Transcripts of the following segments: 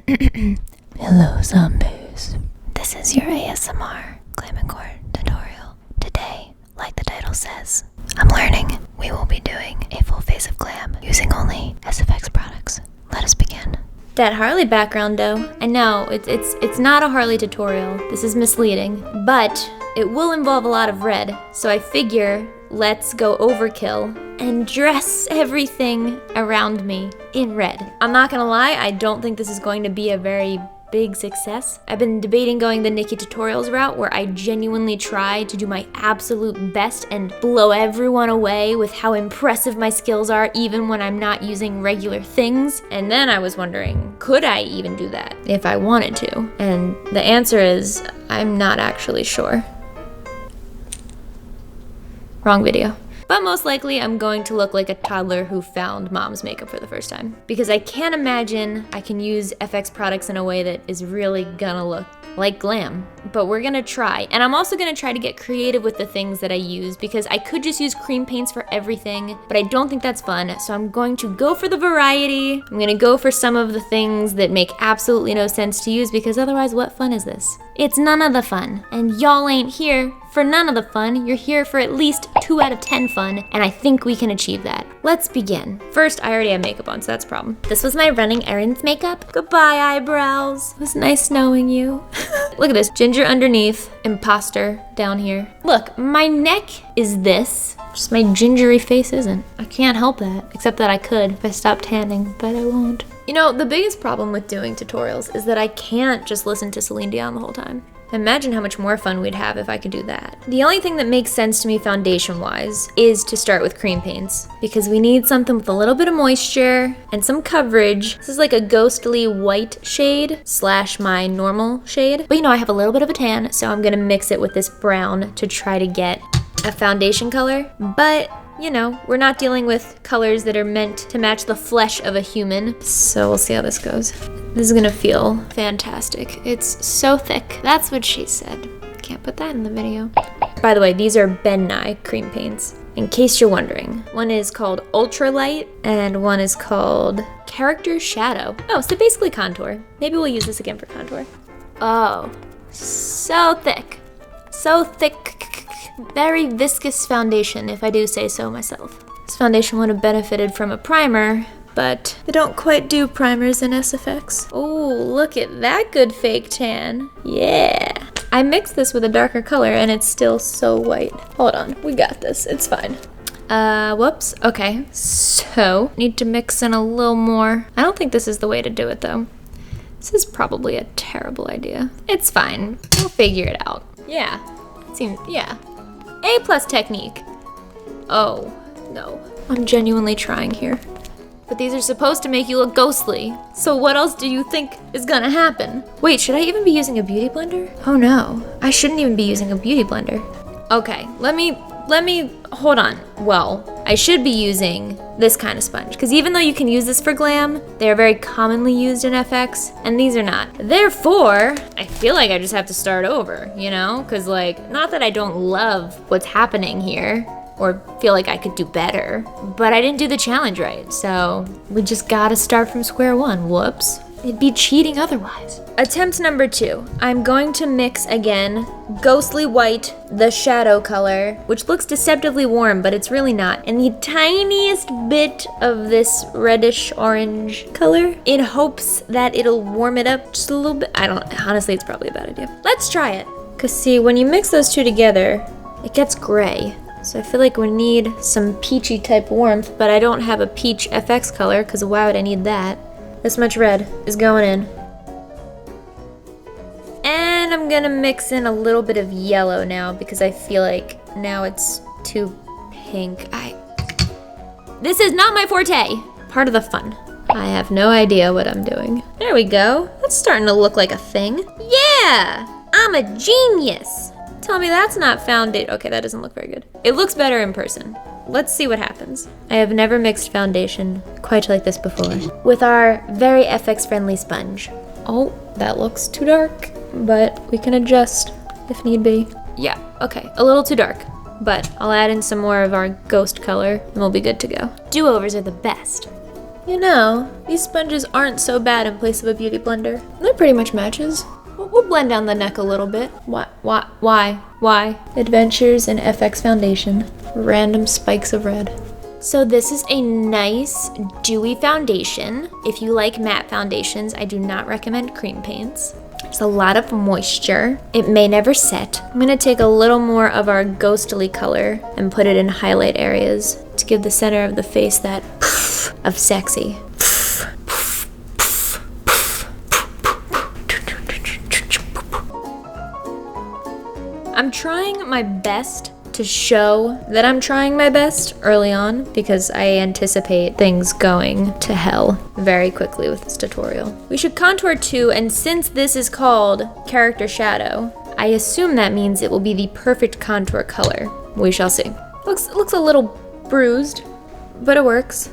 Hello, zombies. This is your ASMR Glam&Gore tutorial. Today, like the title says, I'm learning. We will be doing a full face of glam using only SFX products. Let us begin. That Harley background though, I know, it's not a Harley tutorial. This is misleading, but it will involve a lot of red, so I figure let's go overkill and dress everything around me in red. I'm not gonna lie, I don't think this is going to be a very big success. I've been debating going the Nikkietutorials route where I genuinely try to do my absolute best and blow everyone away with how impressive my skills are even when I'm not using regular things. And then I was wondering, could I even do that if I wanted to? And the answer is, I'm not actually sure. Wrong video. But most likely I'm going to look like a toddler who found mom's makeup for the first time. Because I can't imagine I can use FX products in a way that is really gonna look like glam. But we're gonna try. And I'm also gonna try to get creative with the things that I use because I could just use cream paints for everything, but I don't think that's fun. So I'm going to go for the variety. I'm gonna go for some of the things that make absolutely no sense to use because otherwise what fun is this? It's none of the fun. And y'all ain't here for none of the fun. You're here for at least 2 out of 10 fun, and I think we can achieve that. Let's begin. First, I already have makeup on, so that's a problem. This was my running errands makeup. Goodbye, eyebrows. It was nice knowing you. Look at this, ginger underneath, imposter down here. Look, my neck is this, just my gingery face isn't. I can't help that, except that I could if I stopped tanning, but I won't. You know, the biggest problem with doing tutorials is that I can't just listen to Celine Dion the whole time. Imagine how much more fun we'd have if I could do that. The only thing that makes sense to me foundation-wise is to start with cream paints because we need something with a little bit of moisture and some coverage. This is like a ghostly white shade / my normal shade. But you know, I have a little bit of a tan, so I'm gonna mix it with this brown to try to get a foundation color. But you know, we're not dealing with colors that are meant to match the flesh of a human. So we'll see how this goes. This is gonna feel fantastic. It's so thick. That's what she said. Can't put that in the video. By the way, these are Nye Cream Paints. In case you're wondering, one is called Ultralight and one is called Character Shadow. Oh, so basically contour. Maybe we'll use this again for contour. Oh, so thick. So thick. Very viscous foundation, if I do say so myself. This foundation would have benefited from a primer, but they don't quite do primers in SFX. Oh, look at that good fake tan. Yeah. I mixed this with a darker color and it's still so white. Hold on, we got this, it's fine. Whoops, okay. So, need to mix in a little more. I don't think this is the way to do it though. This is probably a terrible idea. It's fine, we'll figure it out. Yeah, yeah. A+ technique. Oh, no. I'm genuinely trying here. But these are supposed to make you look ghostly. So what else do you think is gonna happen? Wait, should I even be using a beauty blender? Oh no, I shouldn't even be using a beauty blender. Okay, let me, hold on. Well, I should be using this kind of sponge, because even though you can use this for glam, they are very commonly used in FX, and these are not. Therefore, I feel like I just have to start over, you know? Because like, not that I don't love what's happening here, or feel like I could do better, but I didn't do the challenge right, so we just gotta start from square one, whoops. It'd be cheating otherwise. Attempt number 2. I'm going to mix again, ghostly white, the shadow color, which looks deceptively warm, but it's really not, and the tiniest bit of this reddish orange color in hopes that it'll warm it up just a little bit. Honestly, it's probably a bad idea. Let's try it. Cause see, when you mix those two together, it gets gray. So I feel like we need some peachy type warmth, but I don't have a peach FX color, cause why would I need that? This much red is going in. And I'm gonna mix in a little bit of yellow now because I feel like now it's too pink. This is not my forte. Part of the fun. I have no idea what I'm doing. There we go. That's starting to look like a thing. Yeah, I'm a genius. Tell me that's not foundation. Okay, that doesn't look very good. It looks better in person. Let's see what happens. I have never mixed foundation quite like this before. With our very FX friendly sponge. Oh, that looks too dark, but we can adjust if need be. Yeah, okay, a little too dark, but I'll add in some more of our ghost color and we'll be good to go. Do-overs are the best. You know, these sponges aren't so bad in place of a beauty blender. That pretty much matches. We'll blend down the neck a little bit. Why? Adventures in FX Foundation. Random spikes of red. So this is a nice, dewy foundation. If you like matte foundations, I do not recommend cream paints. There's a lot of moisture. It may never set. I'm gonna take a little more of our ghostly color and put it in highlight areas to give the center of the face that poof of sexy. I'm trying my best to show that I'm trying my best early on because I anticipate things going to hell very quickly with this tutorial. We should contour too, and since this is called character shadow, I assume that means it will be the perfect contour color. We shall see. Looks a little bruised, but it works.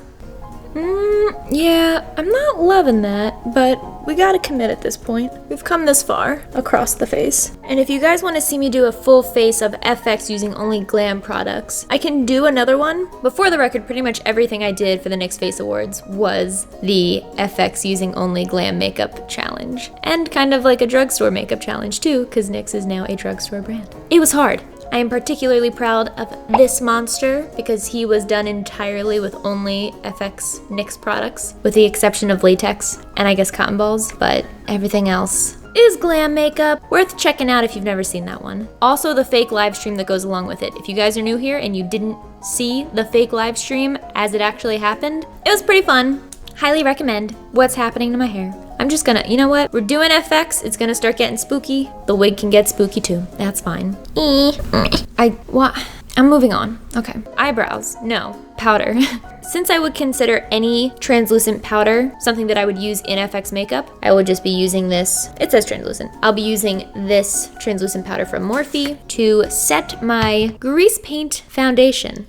Yeah, I'm not loving that, but we gotta commit at this point. We've come this far across the face. And if you guys want to see me do a full face of FX using only glam products, I can do another one. But for the record, pretty much everything I did for the NYX Face Awards was the FX using only glam makeup challenge. And kind of like a drugstore makeup challenge too, because NYX is now a drugstore brand. It was hard. I am particularly proud of this monster because he was done entirely with only FX NYX products, with the exception of latex and I guess cotton balls, but everything else is glam makeup. Worth checking out if you've never seen that one. Also the fake live stream that goes along with it. If you guys are new here and you didn't see the fake live stream as it actually happened, it was pretty fun. Highly recommend. What's happening to my hair? I'm just gonna, you know what? We're doing FX, it's gonna start getting spooky. The wig can get spooky too, that's fine. I'm moving on. Okay, eyebrows, no, powder. Since I would consider any translucent powder something that I would use in FX makeup, I would just be using this, it says translucent. I'll be using this translucent powder from Morphe to set my grease paint foundation.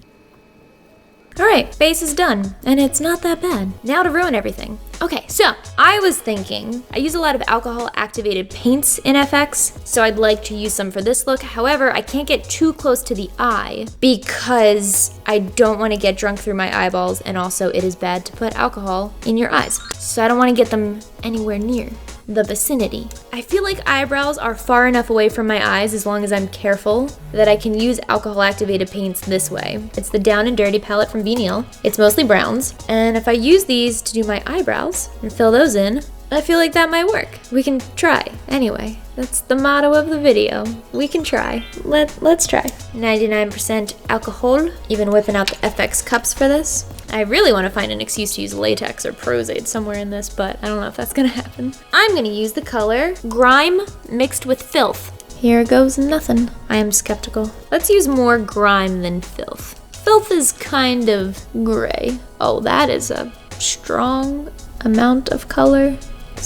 All right, base is done, and it's not that bad. Now to ruin everything. Okay, so I was thinking, I use a lot of alcohol activated paints in FX, so I'd like to use some for this look. However, I can't get too close to the eye because I don't want to get drunk through my eyeballs, and also it is bad to put alcohol in your eyes. So I don't want to get them anywhere near the vicinity. I feel like eyebrows are far enough away from my eyes as long as I'm careful that I can use alcohol activated paints this way. It's the Down and Dirty palette from Neill. It's mostly browns, and if I use these to do my eyebrows and fill those in, I feel like that might work. We can try. Anyway, that's the motto of the video. We can try. Let's try. 99% alcohol, even whipping out the FX cups for this. I really want to find an excuse to use latex or Prosade somewhere in this, but I don't know if that's gonna happen. I'm gonna use the color Grime mixed with Filth. Here goes nothing. I am skeptical. Let's use more grime than filth. Filth is kind of gray. Oh, that is a strong amount of color.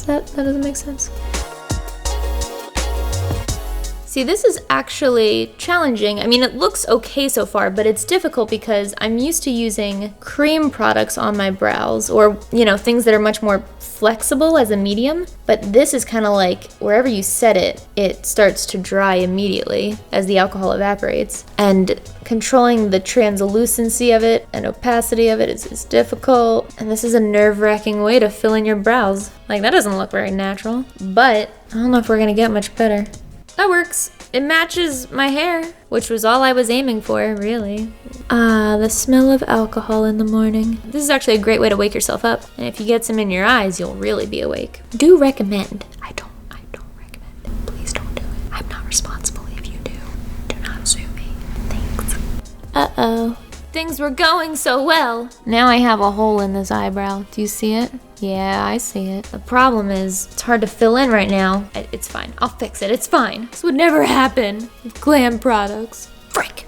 That doesn't make sense. See, this is actually challenging. I mean, it looks okay so far, but it's difficult because I'm used to using cream products on my brows, or, you know, things that are much more flexible as a medium. But this is kind of like wherever you set it, it starts to dry immediately as the alcohol evaporates. And controlling the translucency of it and opacity of it is difficult. And this is a nerve-wracking way to fill in your brows. Like, that doesn't look very natural, but I don't know if we're gonna get much better. That works. It matches my hair, which was all I was aiming for, really. Ah, the smell of alcohol in the morning. This is actually a great way to wake yourself up. And if you get some in your eyes, you'll really be awake. Do recommend. I don't recommend it. Please don't do it. I'm not responsible if you do. Do not sue me. Thanks. Uh-oh. Things were going so well. Now I have a hole in this eyebrow. Do you see it? Yeah, I see it. The problem is, it's hard to fill in right now. It's fine. I'll fix it. It's fine. This would never happen with glam products. Frick.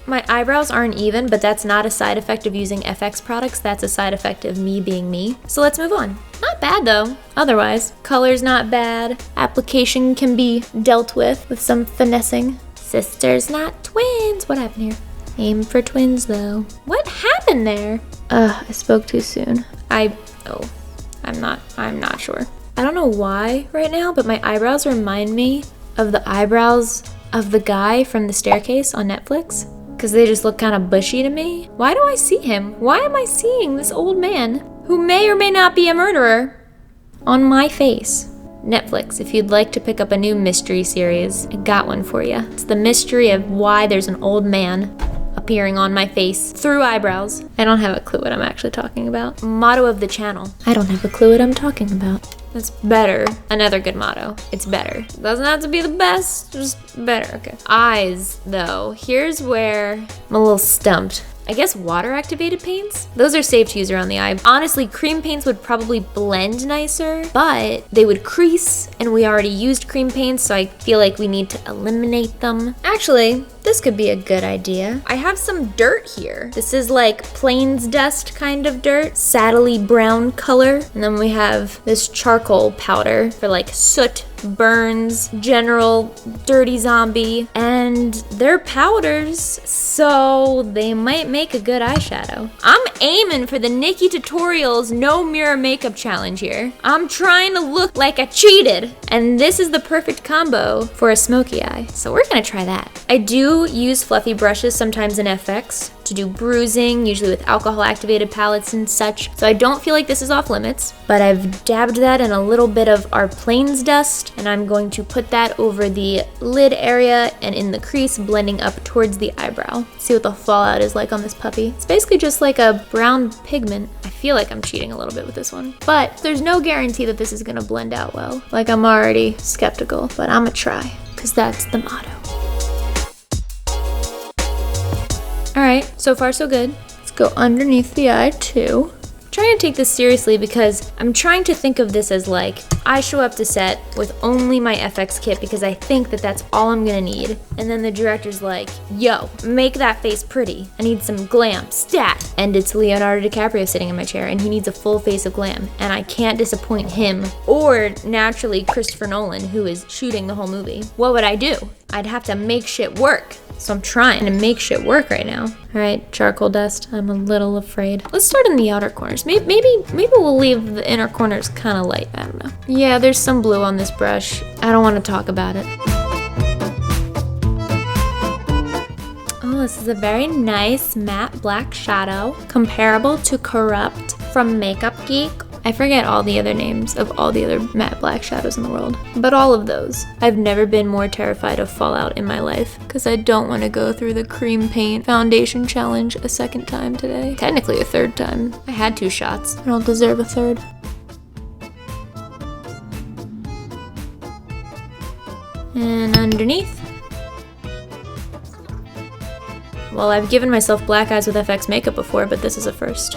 My eyebrows aren't even, but that's not a side effect of using FX products. That's a side effect of me being me. So let's move on. Not bad though. Otherwise, color's not bad. Application can be dealt with some finessing. Sisters, not twins. What happened here? Aim for twins though. What happened there? I spoke too soon. I'm not sure. I don't know why right now, but my eyebrows remind me of the eyebrows of the guy from The Staircase on Netflix, because they just look kind of bushy to me. Why do I see him? Why am I seeing this old man who may or may not be a murderer, on my face. Netflix, if you'd like to pick up a new mystery series, I got one for you. It's the mystery of why there's an old man appearing on my face through eyebrows. I don't have a clue what I'm actually talking about. Motto of the channel. I don't have a clue what I'm talking about. That's better. Another good motto. It's better. Doesn't have to be the best, just better. Okay. Eyes, though. Here's where I'm a little stumped. I guess water activated paints? Those are safe to use around the eye. Honestly, cream paints would probably blend nicer, but they would crease, and we already used cream paints, so I feel like we need to eliminate them. Actually, this could be a good idea. I have some dirt here. This is like plains dust kind of dirt, saddly brown color. And then we have this charcoal powder for like soot, burns, general dirty zombie, and they're powders, so they might make a good eyeshadow. I'm aiming for the Nikkietutorials no mirror makeup challenge here. I'm trying to look like I cheated, and this is the perfect combo for a smoky eye, so we're gonna try that. I do use fluffy brushes sometimes in FX to do bruising, usually with alcohol activated palettes and such, so I don't feel like this is off limits, but I've dabbed that in a little bit of our plains dust, and I'm going to put that over the lid area and in the crease, blending up towards the eyebrow. See what the fallout is like on this puppy. It's basically just like a brown pigment. I feel like I'm cheating a little bit with this one, but there's no guarantee that this is gonna blend out well. Like, I'm already skeptical, but I'm gonna try, because that's the motto. All right, so far so good. Let's go underneath the eye too. I'm trying to take this seriously because I'm trying to think of this as like, I show up to set with only my FX kit because I think that that's all I'm gonna need. And then the director's like, yo, make that face pretty. I need some glam, stat. And it's Leonardo DiCaprio sitting in my chair and he needs a full face of glam. And I can't disappoint him or naturally Christopher Nolan, who is shooting the whole movie. What would I do? I'd have to make shit work. So I'm trying to make shit work right now. All right, charcoal dust. I'm a little afraid. Let's start in the outer corners. Maybe we'll leave the inner corners kind of light. I don't know. Yeah, there's some blue on this brush. I don't want to talk about it. Oh, this is a very nice matte black shadow, comparable to Corrupt from Makeup Geek. I forget all the other names of all the other matte black shadows in the world, but all of those. I've never been more terrified of fallout in my life because I don't want to go through the cream paint foundation challenge a second time today. Technically a third time. I had 2 shots. I don't deserve a third. And underneath. Well, I've given myself black eyes with FX makeup before, but this is a first.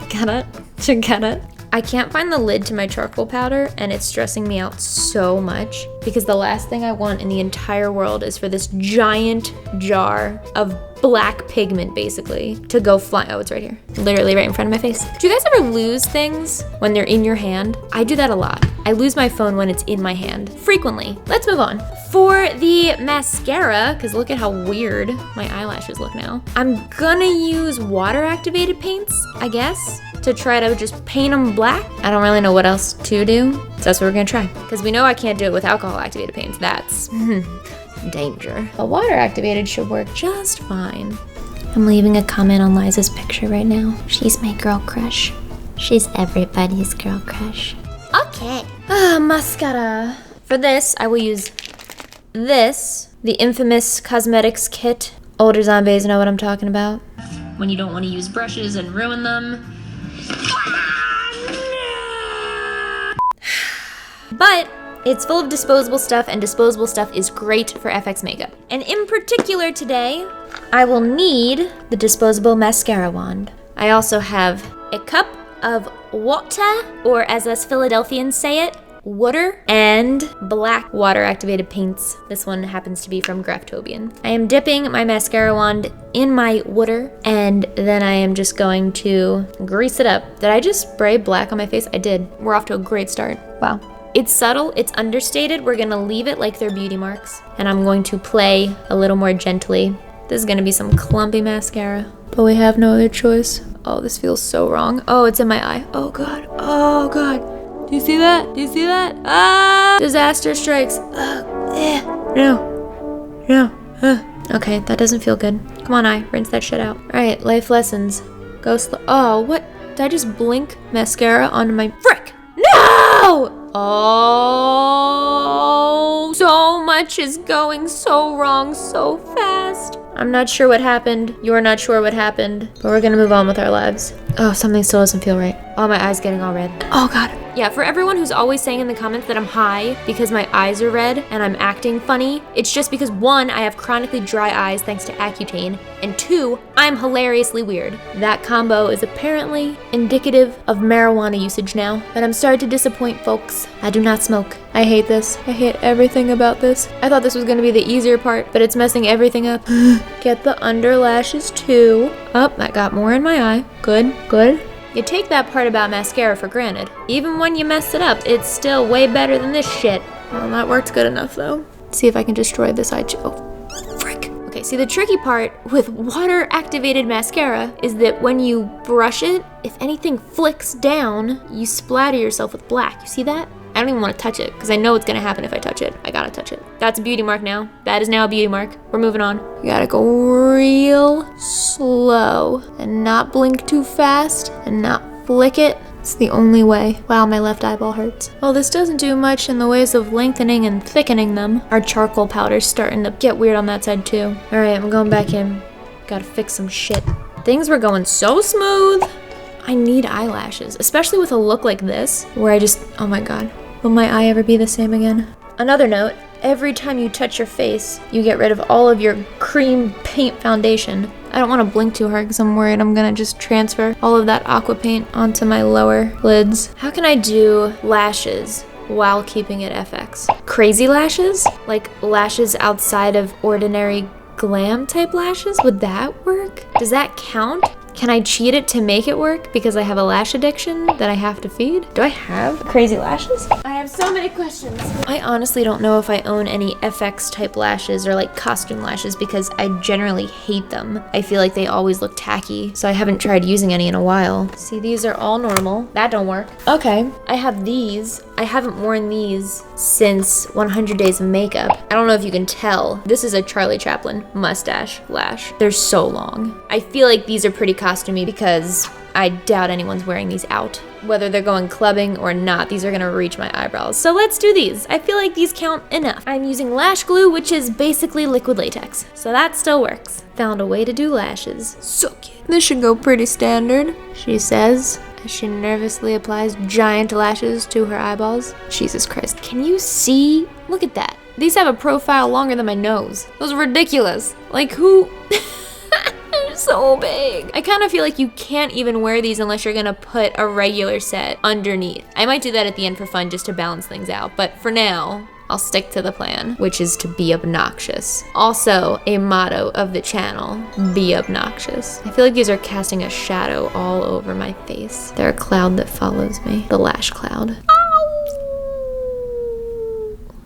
Get it? Get it? I can't find the lid to my charcoal powder, and it's stressing me out so much because the last thing I want in the entire world is for this giant jar of black pigment, basically, to go flying. Oh, it's right here. Literally right in front of my face. Do you guys ever lose things when they're in your hand? I do that a lot. I lose my phone when it's in my hand. Frequently. Let's move on. For the mascara, because look at how weird my eyelashes look now, I'm gonna use water-activated paints, I guess, to try to just paint them black. I don't really know what else to do, so that's what we're gonna try. Because we know I can't do it with alcohol-activated paints. That's danger. But water-activated should work just fine. I'm leaving a comment on Liza's picture right now. She's my girl crush. She's everybody's girl crush. Okay. Mascara. For this, I will use this, the infamous cosmetics kit. Older zombies know what I'm talking about. When you don't want to use brushes and ruin them. But it's full of disposable stuff, and disposable stuff is great for FX makeup. And in particular today, I will need the disposable mascara wand. I also have a cup of water, or as us Philadelphians say it, water, and black water-activated paints. This one happens to be from Graftobian. I am dipping my mascara wand in my water, and then I am just going to grease it up. Did I just spray black on my face? I did. We're off to a great start. Wow. It's subtle, it's understated. We're gonna leave it like they're beauty marks, and I'm going to play a little more gently. This is gonna be some clumpy mascara, but we have no other choice. Oh, this feels so wrong. Oh, it's in my eye. Oh God, oh God. Do you see that? Do you see that? Ah! Disaster strikes. No. Okay, that doesn't feel good. Come on, eye, rinse that shit out. All right, life lessons. Go slow. Oh, what? Did I just blink mascara onto my frick? No! Oh, so much is going so wrong so fast. I'm not sure what happened. You're not sure what happened, but we're gonna move on with our lives. Oh, something still doesn't feel right. Oh, my eye's getting all red. Oh God. Yeah, for everyone who's always saying in the comments that I'm high because my eyes are red and I'm acting funny, it's just because 1, I have chronically dry eyes thanks to Accutane, and 2, I'm hilariously weird. That combo is apparently indicative of marijuana usage now, but I'm sorry to disappoint folks. I do not smoke. I hate this. I hate everything about this. I thought this was gonna be the easier part, but it's messing everything up. Get the under lashes too. Oh, I got more in my eye. Good, good. You take that part about mascara for granted. Even when you mess it up, it's still way better than this shit. Well, that worked good enough though. Let's see if I can destroy this eye. Oh, frick. Okay, see the tricky part with water-activated mascara is that when you brush it, if anything flicks down, you splatter yourself with black. You see that? I don't even want to touch it because I know what's gonna happen if I touch it. I gotta touch it. That's a beauty mark now. That is now a beauty mark. We're moving on. You gotta go real slow and not blink too fast and not flick it. It's the only way. Wow, my left eyeball hurts. Well, this doesn't do much in the ways of lengthening and thickening them. Our charcoal powder's starting to get weird on that side too. All right, I'm going back in. Gotta fix some shit. Things were going so smooth. I need eyelashes, especially with a look like this where I just, oh my God. Will my eye ever be the same again? Another note, every time you touch your face, you get rid of all of your cream paint foundation. I don't want to blink too hard because I'm worried I'm gonna just transfer all of that aqua paint onto my lower lids. How can I do lashes while keeping it FX? Crazy lashes? Like lashes outside of ordinary glam type lashes? Would that work? Does that count? Can I cheat it to make it work because I have a lash addiction that I have to feed? Do I have crazy lashes? I have so many questions. I honestly don't know if I own any FX type lashes or like costume lashes because I generally hate them. I feel like they always look tacky, so I haven't tried using any in a while. See, these are all normal. That don't work. Okay, I have these. I haven't worn these since 100 Days of Makeup. I don't know if you can tell. This is a Charlie Chaplin mustache lash. They're so long. I feel like these are pretty costumey because I doubt anyone's wearing these out. Whether they're going clubbing or not, these are gonna reach my eyebrows. So let's do these. I feel like these count enough. I'm using lash glue, which is basically liquid latex. So that still works. Found a way to do lashes. So cute. This should go pretty standard, she says, as she nervously applies giant lashes to her eyeballs. Jesus Christ, can you see? Look at that. These have a profile longer than my nose. Those are ridiculous. Like who? They're so big. I kind of feel like you can't even wear these unless you're gonna put a regular set underneath. I might do that at the end for fun just to balance things out, but for now, I'll stick to the plan, which is to be obnoxious. Also, a motto of the channel, be obnoxious. I feel like these are casting a shadow all over my face. They're a cloud that follows me, the lash cloud.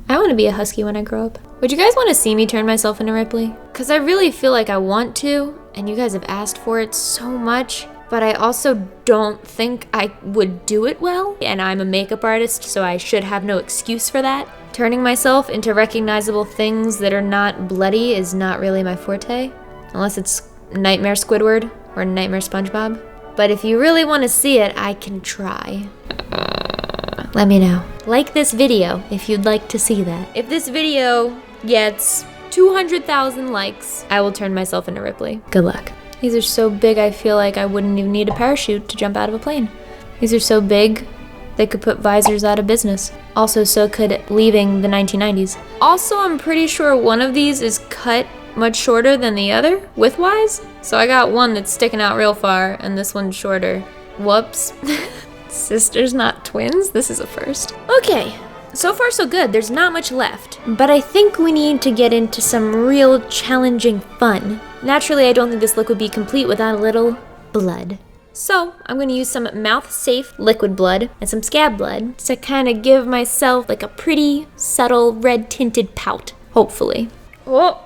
I want to be a husky when I grow up. Would you guys want to see me turn myself into Ripley? Because I really feel like I want to, and you guys have asked for it so much, but I also don't think I would do it well, and I'm a makeup artist, so I should have no excuse for that. Turning myself into recognizable things that are not bloody is not really my forte, unless it's Nightmare Squidward or Nightmare SpongeBob. But if you really want to see it, I can try. Let me know. Like this video if you'd like to see that. If this video gets 200,000 likes, I will turn myself into Ripley. Good luck. These are so big I feel like I wouldn't even need a parachute to jump out of a plane. These are so big, they could put visors out of business. Also, so could leaving the 1990s. Also, I'm pretty sure one of these is cut much shorter than the other, width-wise. So I got one that's sticking out real far, and this one's shorter. Whoops. Sisters, not twins? This is a first. Okay, so far so good. There's not much left. But I think we need to get into some real challenging fun. Naturally, I don't think this look would be complete without a little blood. So I'm going to use some mouth-safe liquid blood and some Scab blood to kind of give myself like a pretty, subtle, red-tinted pout, hopefully. Oh,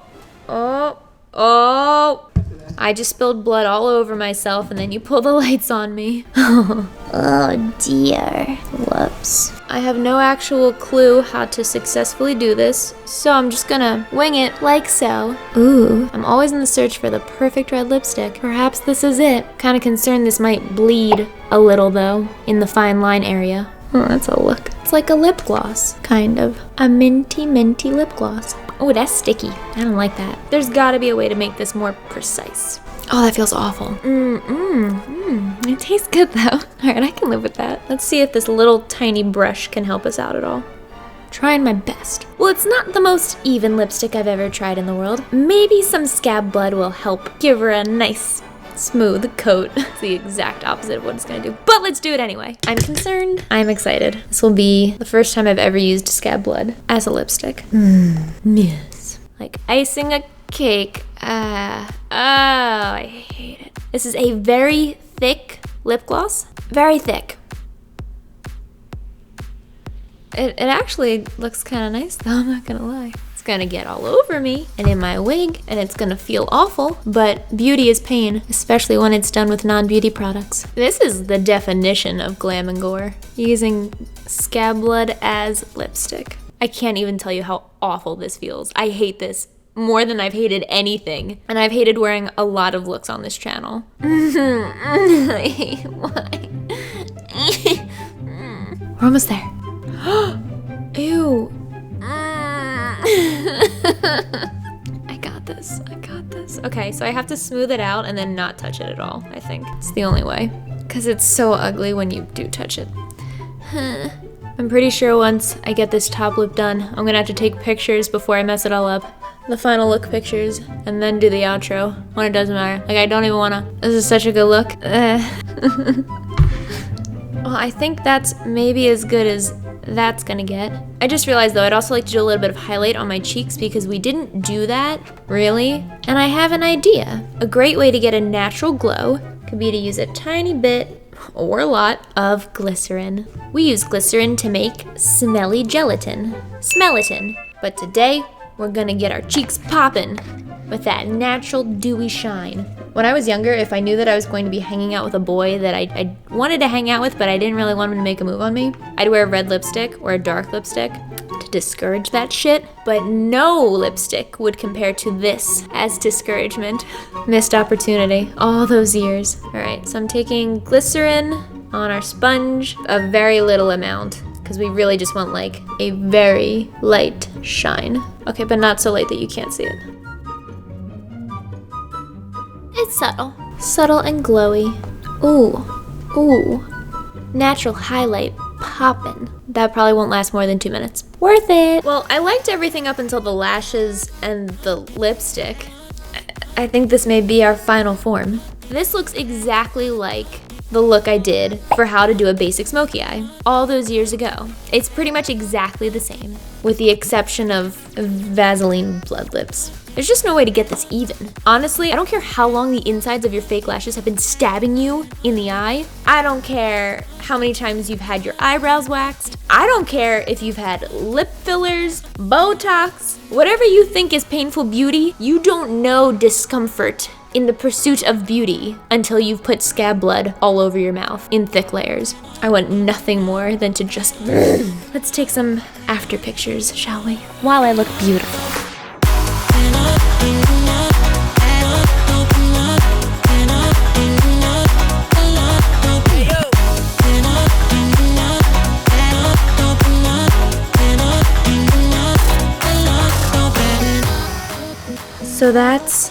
oh, oh. I just spilled blood all over myself and then you pull the lights on me. Oh dear. Whoops. I have no actual clue how to successfully do this, so I'm just gonna wing it like so. Ooh, I'm always in the search for the perfect red lipstick. Perhaps this is it. Kinda concerned this might bleed a little though, in the fine line area. Oh, that's a look. It's like a lip gloss, kind of. A minty lip gloss. Oh, that's sticky. I don't like that. There's gotta be a way to make this more precise. Oh, that feels awful. It tastes good though. All right, I can live with that. Let's see if this little tiny brush can help us out at all. Trying my best. Well, it's not the most even lipstick I've ever tried in the world. Maybe some Scab Blood will help give her a nice smooth coat. It's the exact opposite of what it's gonna do, but let's do it anyway. I'm concerned. I'm excited. This will be the first time I've ever used Scab Blood as a lipstick. Yes. Like icing a cake. Oh, I hate it. This is a very thick lip gloss. Very thick. It actually looks kind of nice though, I'm not gonna lie. It's gonna get all over me and in my wig, and it's gonna feel awful, but beauty is pain, especially when it's done with non-beauty products. This is the definition of Glam&Gore, using Scab Blood as lipstick. I can't even tell you how awful this feels. I hate this more than I've hated anything, and I've hated wearing a lot of looks on this channel. Why? We're almost there. Ew. I got this. Okay, so I have to smooth it out and then not touch it at all, I think. It's the only way. Because it's so ugly when you do touch it. I'm pretty sure once I get this top lip done, I'm gonna have to take pictures before I mess it all up. The final look pictures, and then do the outro when it doesn't matter. Like, I don't even wanna. This is such a good look. Well, I think that's maybe as good as that's gonna get. I just realized though, I'd also like to do a little bit of highlight on my cheeks because we didn't do that, really. And I have an idea. A great way to get a natural glow could be to use a tiny bit or a lot of glycerin. We use glycerin to make smelly gelatin. Smellitin. But today, we're gonna get our cheeks poppin' with that natural dewy shine. When I was younger, if I knew that I was going to be hanging out with a boy that I wanted to hang out with, but I didn't really want him to make a move on me, I'd wear a red lipstick or a dark lipstick to discourage that shit. But no lipstick would compare to this as discouragement. Missed opportunity, all those years. All right, so I'm taking glycerin on our sponge, a very little amount, because we really just want like a very light shine. Okay, but not so light that you can't see it. It's subtle. Subtle and glowy. Ooh. Natural highlight poppin'. That probably won't last more than 2 minutes. Worth it. Well, I liked everything up until the lashes and the lipstick. I think this may be our final form. This looks exactly like the look I did for how to do a basic smoky eye all those years ago. It's pretty much exactly the same, with the exception of Vaseline blood lips. There's just no way to get this even. Honestly, I don't care how long the insides of your fake lashes have been stabbing you in the eye. I don't care how many times you've had your eyebrows waxed. I don't care if you've had lip fillers, Botox, whatever you think is painful beauty, you don't know discomfort in the pursuit of beauty until you've put Scab Blood all over your mouth in thick layers. I want nothing more than to just let's take some after pictures, shall we? While I look beautiful. So that's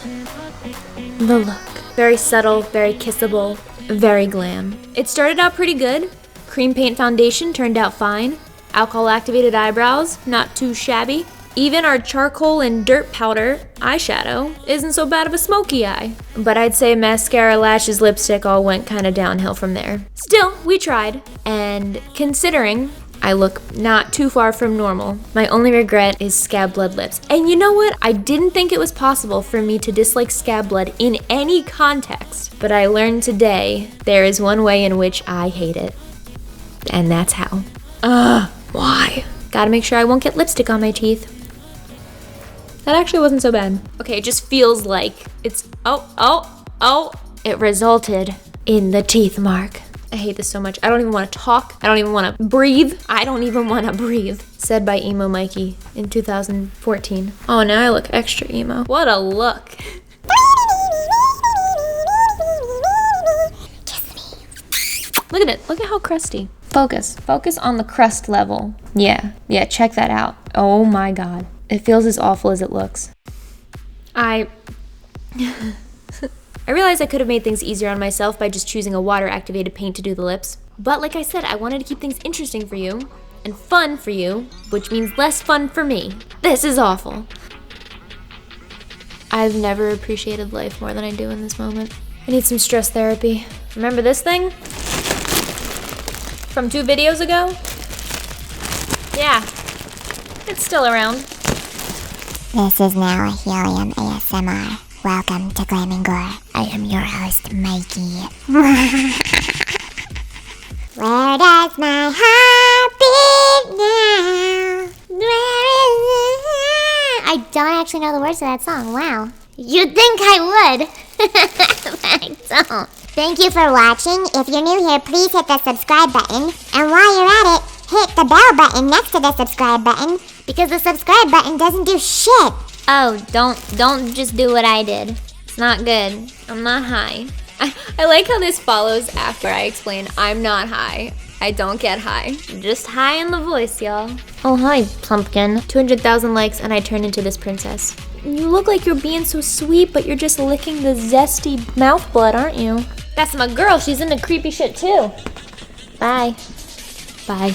the look. Very subtle, very kissable, very glam. It started out pretty good. Cream paint foundation turned out fine. Alcohol activated eyebrows, not too shabby. Even our charcoal and dirt powder eyeshadow isn't so bad of a smoky eye. But I'd say mascara, lashes, lipstick all went kind of downhill from there. Still, we tried. And considering I look not too far from normal, my only regret is Scab Blood lips. And you know what? I didn't think it was possible for me to dislike Scab Blood in any context. But I learned today there is one way in which I hate it. And that's how. Why? Gotta make sure I won't get lipstick on my teeth. That actually wasn't so bad. Okay, it just feels like it's, it resulted in the teeth mark. I hate this so much. I don't even want to talk. I don't even want to breathe. I don't even want to breathe. Said by Emo Mikey in 2014. Oh, now I look extra emo. What a look. Look at it. Look at how crusty. Focus. Focus on the crust level. Yeah, check that out. Oh my god. It feels as awful as it looks. I realized I could have made things easier on myself by just choosing a water-activated paint to do the lips. But like I said, I wanted to keep things interesting for you and fun for you, which means less fun for me. This is awful. I've never appreciated life more than I do in this moment. I need some stress therapy. Remember this thing? From 2 videos ago? Yeah, it's still around. This is now Helium ASMR. Welcome to Glam&Gore. I am your host, Mikey. Where does my heart beat now? Where is it? I don't actually know the words to that song. Wow. You'd think I would. But I don't. Thank you for watching. If you're new here, please hit the subscribe button. And while you're at it, hit the bell button next to the subscribe button, because the subscribe button doesn't do shit. Oh, don't just do what I did. It's not good. I'm not high. I like how this follows after I explain I'm not high. I don't get high. I'm just high in the voice, y'all. Oh, hi, pumpkin. 200,000 likes and I turn into this princess. You look like you're being so sweet, but you're just licking the zesty mouth blood, aren't you? That's my girl. She's into creepy shit too. Bye. Bye.